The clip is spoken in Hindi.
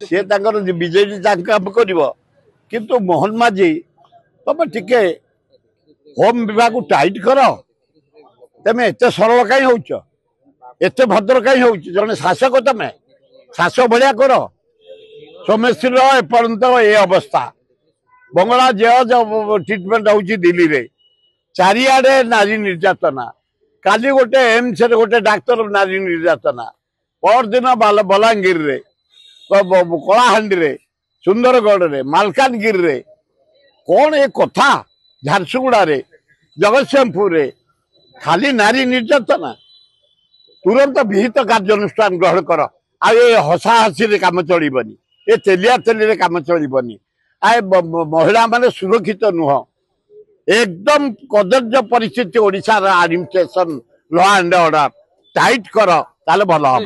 सी बीजेडी काम कर किंतु मोहन माझी तुम टिके होम विभाग टाइट कर तमें एत सरल कहीं हो एत भद्र कहीं हो जड़े शासक तमें शासक भाया कर सोमेश्वर एपर्यंत ये अवस्था बंगला जज ट्रिटमेंट हो दिल्ली रे चारिआडे नारी निर्यातना काली गोटे एम्स गोटे डाक्तर नारी निर्यातना पर दिन बलांगीर रे कलाहांडी रे सुंदरगढ़ रे मालकानगिरी रे कौन ये कथा झारसुगुड़ा रे जगतसिंहपुर रे खाली नारी निर्यातना तुरंत विहित कार्यानुष्ठान ग्रहण कर आ हसा हसी काम चलबनी ये तेलिया तेली काम चलबनी आए महिला माने सुरक्षित नुह एकदम कदर्य परिस्थिति Odisha administration law and order tight कर ताले भल हम।